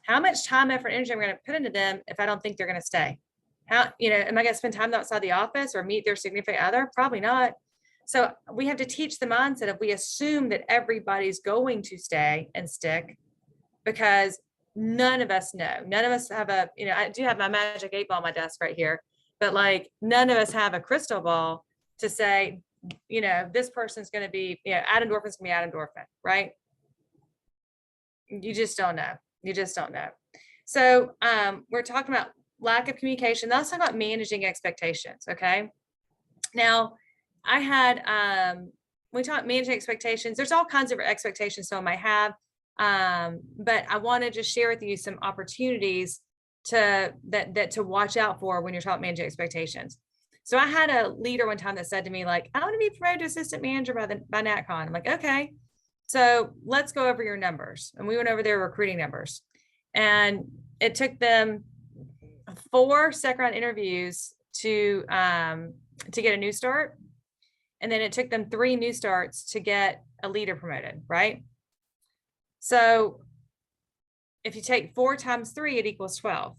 How much time, effort, energy am I going to put into them if I don't think they're going to stay? Am I going to spend time outside the office or meet their significant other? Probably not. So we have to teach the mindset of, we assume that everybody's going to stay and stick, because none of us know. None of us have I do have my magic 8 ball on my desk right here, but like none of us have a crystal ball to say, this person's going to be, Adam Dorfman's going to be Adam Dorfman, right? You just don't know. You just don't know. So we're talking about lack of communication. Let's talk about managing expectations. Okay. Now, I had, we talked managing expectations. There's all kinds of expectations someone might have, but I want to just share with you some opportunities to watch out for when you're talking managing expectations. So I had a leader one time that said to me, like, I want to be promoted to assistant manager by NatCon. I'm like, okay, so let's go over your numbers. And we went over their recruiting numbers. And it took them 4 second round interviews to get a new start. And then it took them 3 new starts to get a leader promoted, right? So if you take 4 times 3, it equals 12,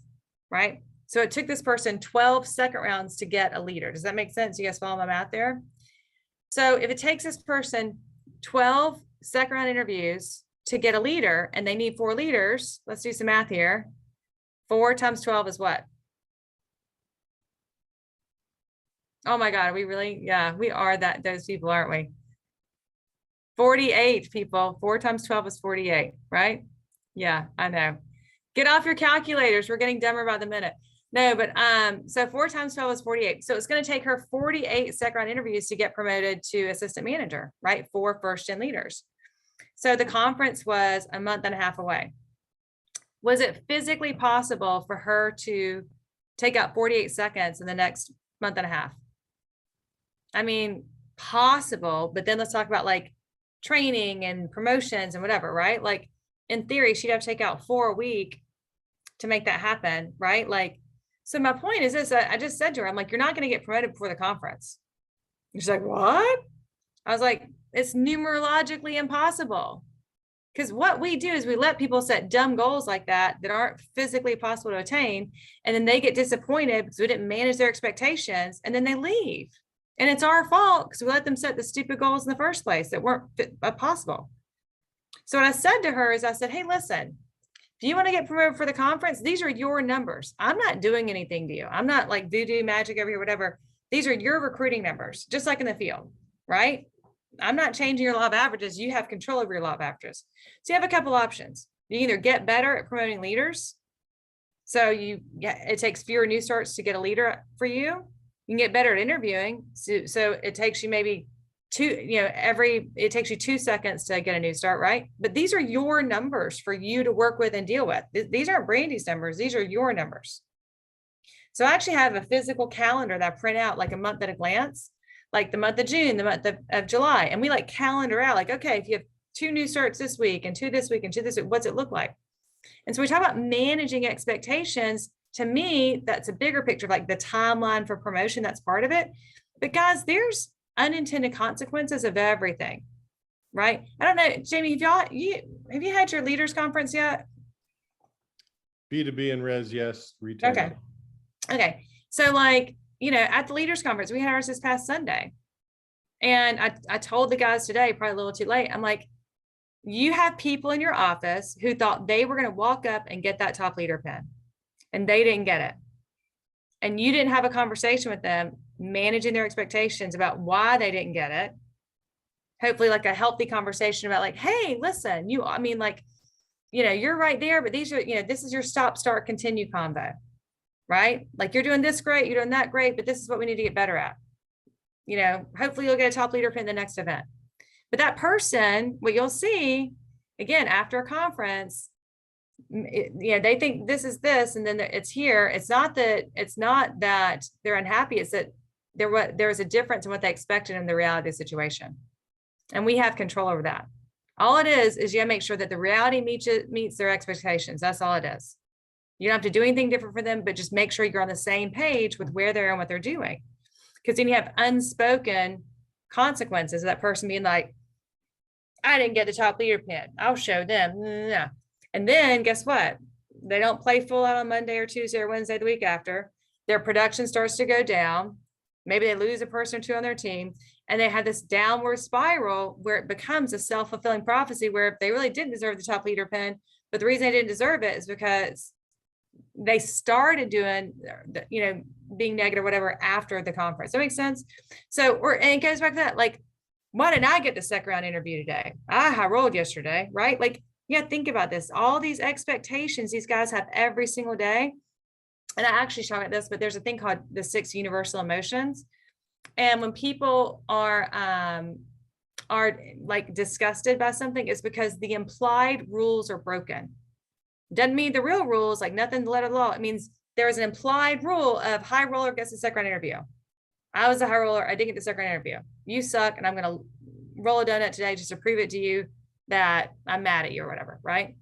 right? So it took this person 12 second rounds to get a leader. Does that make sense? You guys follow my math there? So if it takes this person 12 second round interviews to get a leader, and they need 4 leaders, let's do some math here. 4 times 12 is what? Oh my God, we really, yeah, we are those people, aren't we? 48 people. 4 times 12 is 48, right? Yeah, I know. Get off your calculators. We're getting dumber by the minute. No, but so 4 times 12 is 48. So it's going to take her 48 second round interviews to get promoted to assistant manager, right? 4 first gen leaders. So the conference was a month and a half away. Was it physically possible for her to take out 48 seconds in the next month and a half? I mean, possible, but then let's talk about like training and promotions and whatever, right? Like in theory, she'd have to take out 4 a week to make that happen, right? Like, so my point is this, I just said to her, I'm like, you're not going to get promoted before the conference. And she's like, what? I was like, it's numerologically impossible. Because what we do is we let people set dumb goals like that aren't physically possible to attain. And then they get disappointed because we didn't manage their expectations, and then they leave. And it's our fault because we let them set the stupid goals in the first place that weren't possible. So what I said to her is I said, hey, listen, if you want to get promoted for the conference, these are your numbers. I'm not doing anything to you. I'm not like voodoo magic over here, whatever. These are your recruiting numbers, just like in the field, right? I'm not changing your law of averages. You have control over your law of averages. So you have a couple options. You either get better at promoting leaders. So it takes fewer new starts to get a leader for you. You can get better at interviewing. So it takes you maybe it takes you 2 seconds to get a new start, right? But these are your numbers for you to work with and deal with. These aren't Brandie's numbers. These are your numbers. So I actually have a physical calendar that I print out like a month at a glance, like the month of June, the month of July. And we like calendar out like, okay, if you have 2 new starts this week and 2 this week and 2 this week, what's it look like? And so we talk about managing expectations. To me, that's a bigger picture of like the timeline for promotion. That's part of it. But guys, there's unintended consequences of everything, right? I don't know, Jamie, have you had your leaders conference yet? B2B and res, yes. Retail. Okay. So like, at the leaders conference, we had ours this past Sunday. And I told the guys today, probably a little too late, I'm like, you have people in your office who thought they were going to walk up and get that top leader pin, and they didn't get it. And you didn't have a conversation with them, managing their expectations about why they didn't get it. Hopefully like a healthy conversation about like, hey, listen, you're right there, but these are, this is your stop, start, continue combo, right? Like you're doing this great, you're doing that great, but this is what we need to get better at. Hopefully you'll get a top leader pin the next event. But that person, what you'll see, again, after a conference, they think this is this, and then it's here. It's not that they're unhappy. It's that there was a difference in what they expected in the reality of the situation. And we have control over that. All it is you gotta make sure that the reality meets their expectations. That's all it is. You don't have to do anything different for them, but just make sure you're on the same page with where they're and what they're doing. Because then you have unspoken consequences of that person being like, I didn't get the top leader pin. I'll show them. No. And then guess what? They don't play full out on Monday or Tuesday or Wednesday the week after. Their production starts to go down. Maybe they lose a person or 2 on their team, and they have this downward spiral where it becomes a self-fulfilling prophecy where they really didn't deserve the top leader pin, but the reason they didn't deserve it is because they started doing, being negative, whatever, after the conference. That makes sense? So, and it goes back to that, like, why didn't I get the second round interview today? I rolled yesterday, right? Like, think about this. All these expectations these guys have every single day. And I actually talk about this, but there's a thing called the 6 universal emotions. And when people are like disgusted by something, it's because the implied rules are broken. Doesn't mean the real rule is like nothing to letter of the law. It means there's an implied rule of high roller gets the second round interview. I was a high roller. I didn't get the second round interview. You suck. And I'm going to roll a donut today just to prove it to you that I'm mad at you or whatever. Right.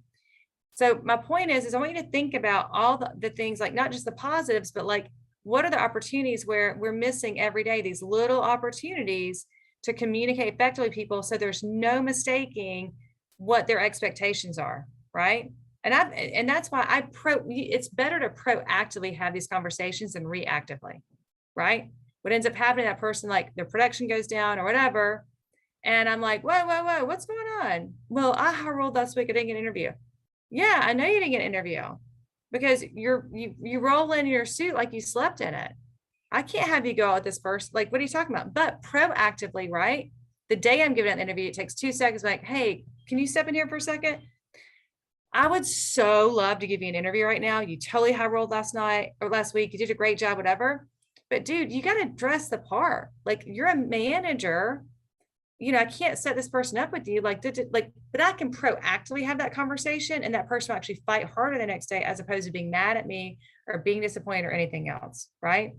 So my point is I want you to think about all the things, like not just the positives, but like, what are the opportunities where we're missing every day, these little opportunities to communicate effectively with people. So there's no mistaking what their expectations are. Right. And that's why it's better to proactively have these conversations than reactively. Right. What ends up happening, that person, like their production goes down or whatever. And I'm like, whoa, what's going on? Well, I rolled last week. I didn't get an interview. Yeah, I know you didn't get an interview because you roll in your suit like you slept in it. I can't have you go out with this person. Like, what are you talking about? But proactively, right? The day I'm giving an interview, it takes 2 seconds. Like, hey, can you step in here for a second? I would so love to give you an interview right now. You totally high rolled last night or last week. You did a great job, whatever. But dude, you got to dress the part. Like, you're a manager. I can't set this person up with you. But I can proactively have that conversation, and that person will actually fight harder the next day as opposed to being mad at me or being disappointed or anything else. Right.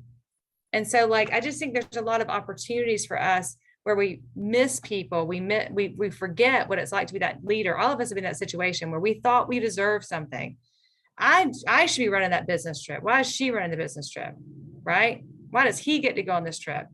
And so like, I just think there's a lot of opportunities for us where we miss people. We forget what it's like to be that leader. All of us have been in that situation where we thought we deserved something. I should be running that business trip. Why is she running the business trip? Right. Why does he get to go on this trip?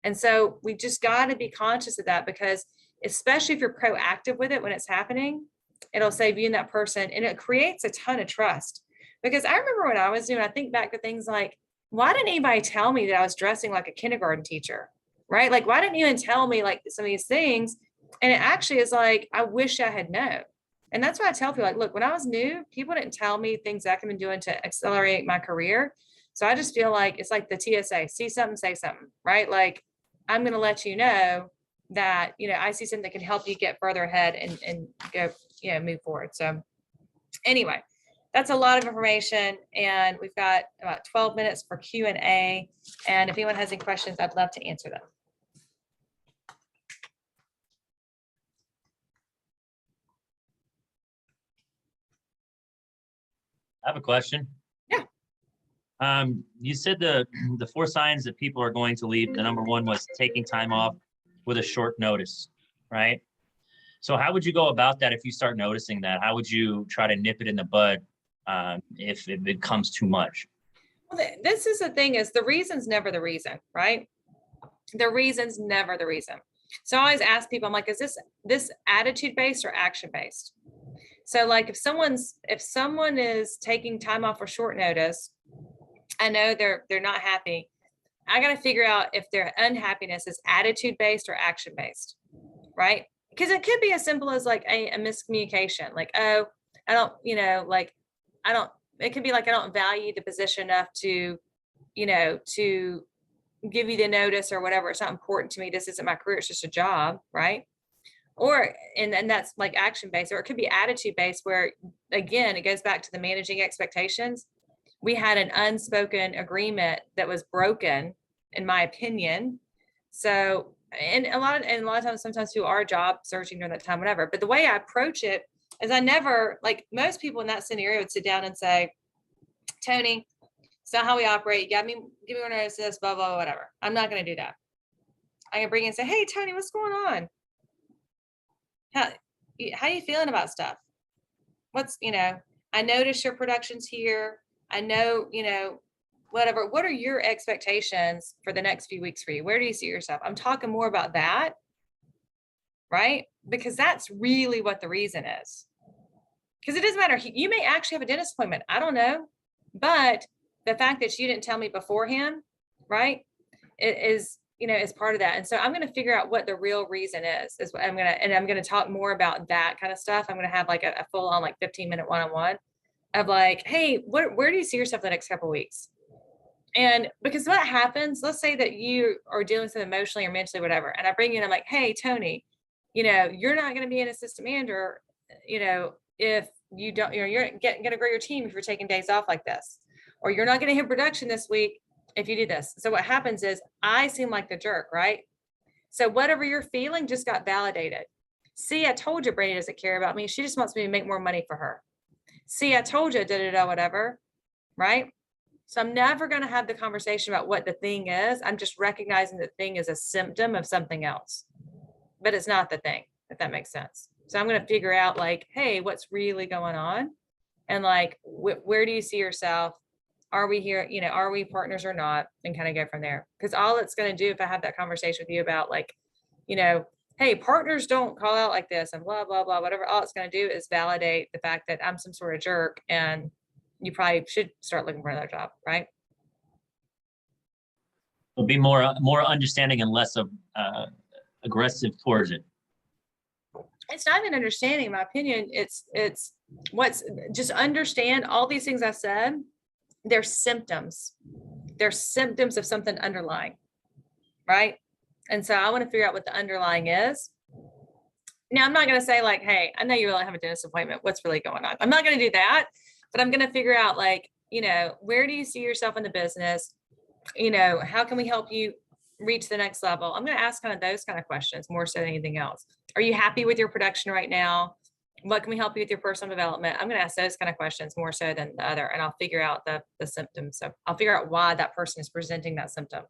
And so we just got to be conscious of that, because especially if you're proactive with it when it's happening, it'll save you and that person, and it creates a ton of trust. Because I remember when I was doing, I think back to things like, why didn't anybody tell me that I was dressing like a kindergarten teacher? Right? Like, why didn't you even tell me like some of these things? And it actually is like, I wish I had known. And that's why I tell people, like, look, when I was new, people didn't tell me things that I could been doing to accelerate my career. So I just feel like it's like the TSA, see something, say something, right? Like, I'm going to let you know that, I see something that can help you get further ahead and go, move forward. So anyway, that's a lot of information, and we've got about 12 minutes for Q&A. And if anyone has any questions, I'd love to answer them. I have a question. Yeah. You said the 4 signs that people are going to leave. The number 1 was taking time off with a short notice, right? So how would you go about that if you start noticing that? How would you try to nip it in the bud if it becomes too much? Well, this is the thing, is the reason's never the reason, right? The reason's never the reason. So I always ask people, I'm like, is this attitude based or action based? So like, if someone is taking time off for short notice, I know they're not happy. I got to figure out if their unhappiness is attitude based or action based, right? Because it could be as simple as like a miscommunication, like, oh, I don't, it could be like, I don't value the position enough to give you the notice or whatever. It's not important to me. This isn't my career. It's just a job, right? Or, and that's like action based, or it could be attitude based, where again, it goes back to the managing expectations. We had an unspoken agreement that was broken, in my opinion. So, and a lot of times, sometimes people are job searching during that time, whatever. But the way I approach it is, I never, like most people in that scenario would sit down and say, Tony, it's not how we operate. You got me, give me one notice, this, blah, blah, blah, whatever. I'm not going to do that. I'm going to bring in and say, hey, Tony, what's going on? How are you feeling about stuff? I notice your production's here. I know, whatever. What are your expectations for the next few weeks for you? Where do you see yourself? I'm talking more about that, right? Because that's really what the reason is. Because it doesn't matter. You may actually have a dentist appointment. I don't know. But the fact that you didn't tell me beforehand, right, it is, is part of that. And so I'm going to figure out what the real reason is what I'm going to talk more about that kind of stuff. I'm going to have like a full on like 15-minute one-on-one of like, hey, where do you see yourself the next couple of weeks? And because what happens, let's say that you are dealing with something emotionally or mentally, whatever, and I bring you in, I'm like, hey, Tony, you're not going to be an assistant manager, if you don't, you're going to grow your team if you're taking days off like this, or you're not going to hit production this week if you do this. So what happens is I seem like the jerk, right? So whatever you're feeling just got validated. See, I told you Brandie doesn't care about me. She just wants me to make more money for her. see, I told you, whatever, right? So I'm never going to have the conversation about what the thing is. I'm just recognizing the thing is a symptom of something else, but it's not the thing, if that makes sense. So I'm going to figure out like, hey, what's really going on? And like, where do you see yourself? Are we here? You know, are we partners or not? And kind of go from there. Because all it's going to do if I have that conversation with you about like, you know, hey, partners don't call out like this and blah, blah, blah, whatever. All it's going to do is validate the fact that I'm some sort of jerk and you probably should start looking for another job, right? It'll be more understanding and less of aggressive towards it. It's not even understanding, in my opinion. It's what's just understand all these things I said. They're symptoms. They're symptoms of something underlying, right? And so I want to figure out what the underlying is. Now, I'm not going to say like, hey, I know you really have a dentist appointment. What's really going on? I'm not going to do that, but I'm going to figure out like, you know, where do you see yourself in the business? You know, how can we help you reach the next level? I'm going to ask kind of those kind of questions more so than anything else. Are you happy with your production right now? What can we help you with your personal development? I'm going to ask those kind of questions more so than the other, and I'll figure out the symptoms. So I'll figure out why that person is presenting that symptom.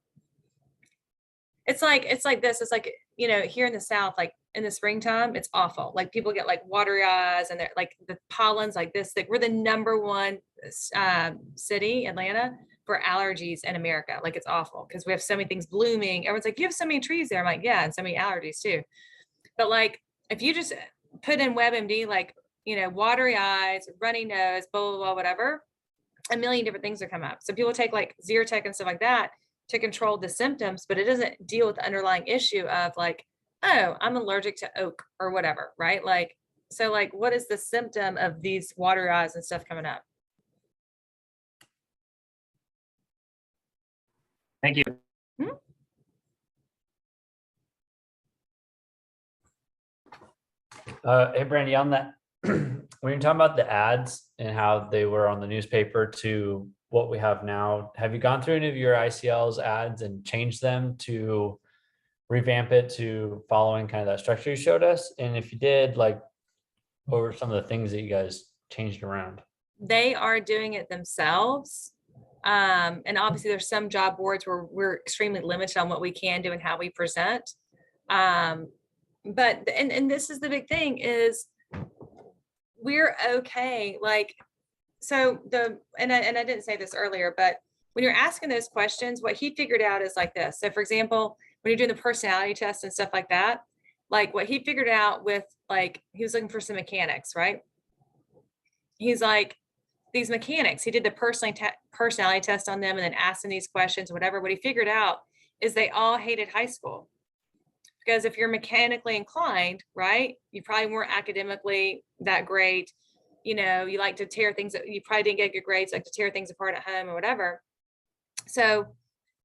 It's like this. It's like, you know, here in the South, like in the springtime, it's awful. Like people get like watery eyes and they're like the pollen's like this. Like we're the #1 city, Atlanta, for allergies in America. Like it's awful because we have so many things blooming. Everyone's like, you have so many trees there. I'm like, yeah, and so many allergies too. But like, if you just put in WebMD, like, you know, watery eyes, runny nose, blah, blah, blah, whatever, a million different things will come up. So people take like Zyrtec and stuff like that to control the symptoms, but it doesn't deal with the underlying issue of like, oh, I'm allergic to oak or whatever, right? Like, so like, what is the symptom of these watery eyes and stuff coming up? Thank you. Hey, Brandie, on that, when you're talking about the ads and how they were on the newspaper to what we have now, have you gone through any of your ICL's ads and changed them to revamp it to following kind of that structure you showed us? And if you did, like, what were some of the things that you guys changed around? They are doing it themselves. And obviously there's some job boards where we're extremely limited on what we can do and how we present. But this is the big thing is we're okay. Like, so and I didn't say this earlier, but when you're asking those questions, what he figured out is like this. So for example, when you're doing the personality test and stuff like that, like what he figured out with like, he was looking for some mechanics, right? He's like, these mechanics, he did the personality test on them and then asked them these questions, whatever. What he figured out is they all hated high school. Because if you're mechanically inclined, right, you probably weren't academically that great. You know, you like to tear things, you probably didn't get good grades, like to tear things apart at home or whatever. So,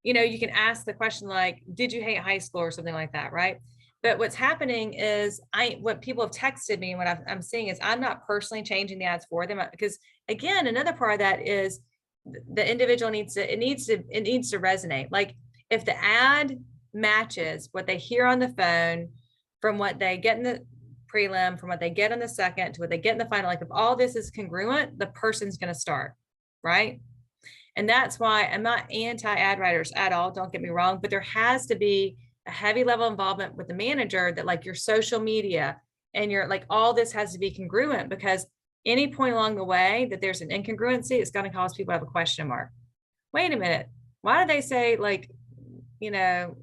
you know, you can ask the question like, did you hate high school or something like that, right? But what's happening is what people have texted me and what I'm seeing is I'm not personally changing the ads for them because again, another part of that is the individual needs to resonate. Like if the ad matches what they hear on the phone from what they get in the prelim, from what they get in the second to what they get in the final, like if all this is congruent, the person's going to start, right? And that's why I'm not anti-ad writers at all, don't get me wrong, but there has to be a heavy level of involvement with the manager that like your social media and your like all this has to be congruent, because any point along the way that there's an incongruency, it's going to cause people to have a question mark. Wait a minute, why did they say like, you know,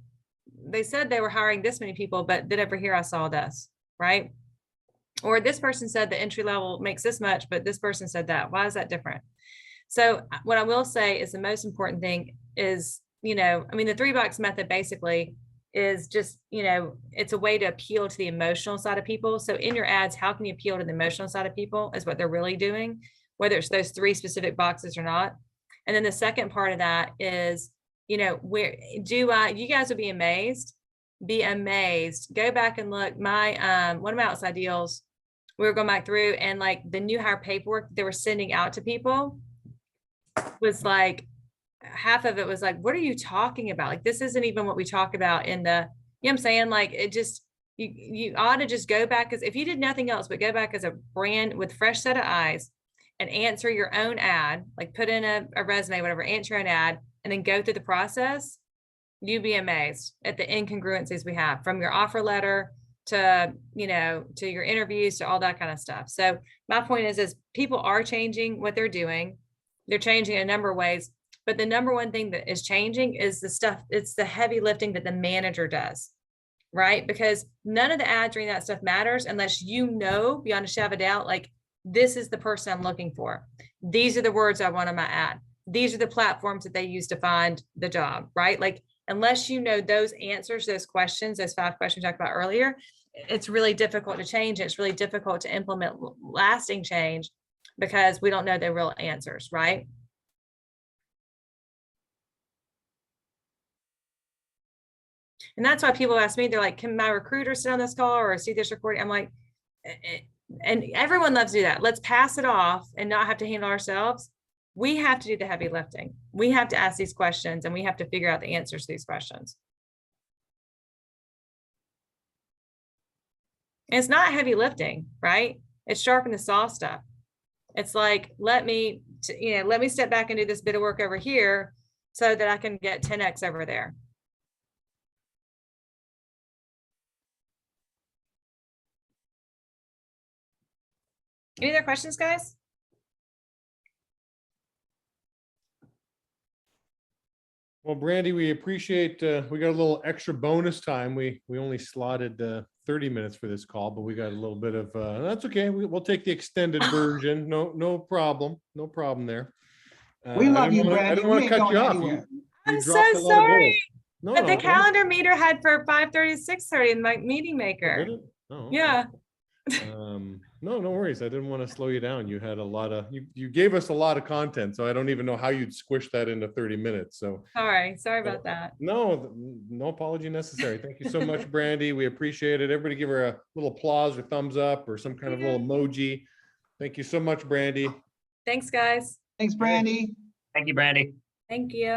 they said they were hiring this many people, but did over here I saw this, right? Or this person said the entry level makes this much, but this person said that. Why is that different? So what I will say is the most important thing is, you know, I mean, the 3-box method basically is just, you know, it's a way to appeal to the emotional side of people. So in your ads, how can you appeal to the emotional side of people is what they're really doing, whether it's those 3 specific boxes or not. And then the second part of that is, you know, you guys would be amazed, go back and look. One of my outside deals, we were going back through and like the new hire paperwork they were sending out to people was like, half of it was like, what are you talking about? Like, this isn't even what we talk about in the, you know what I'm saying? Like, it just, you ought to just go back, because if you did nothing else, but go back as a brand with fresh set of eyes and answer your own ad, like put in a resume, whatever, answer your own ad, and then go through the process, you'd be amazed at the incongruencies we have, from your offer letter to, you know, to your interviews, to all that kind of stuff. So my point is people are changing what they're doing. They're changing in a number of ways, but the number one thing that is changing is the stuff, it's the heavy lifting that the manager does, right? Because none of the ads or any of that stuff matters unless you know beyond a shadow of a doubt, like, this is the person I'm looking for. These are the words I want on my ad. These are the platforms that they use to find the job, right? Like, unless you know those answers, those questions, those 5 questions we talked about earlier, it's really difficult to change. It's really difficult to implement lasting change because we don't know the real answers, right? And that's why people ask me, they're like, can my recruiter sit on this call or see this recording? I'm like, and everyone loves to do that. Let's pass it off and not have to handle ourselves. We have to do the heavy lifting. We have to ask these questions and we have to figure out the answers to these questions. And it's not heavy lifting, right? It's sharpen the saw stuff. It's like, let me step back and do this bit of work over here so that I can get 10x over there. Any other questions, guys? Well, Brandie, we appreciate, we got a little extra bonus time. We only slotted 30 minutes for this call, but we got a little bit of, that's okay. We'll take the extended version. No problem. No problem there. We love you, I Brandie. didn't We want to ain't cut you going off. anywhere. I'm dropped so a lot of sorry. gold. But the No, calendar meter had for 5:30 to 6:30 in my meeting maker. did it? Oh, okay. Yeah. No worries. I didn't want to slow you down. You had a lot of, you gave us a lot of content, so I don't even know how you'd squish that into 30 minutes. So Sorry about that. no apology necessary. Thank you so much, Brandie. We appreciate it. Everybody give her a little applause or thumbs up or some kind of little emoji. Thank you so much, Brandie. Thanks, guys. Thanks, Brandie. Thank you, Brandie. Thank you.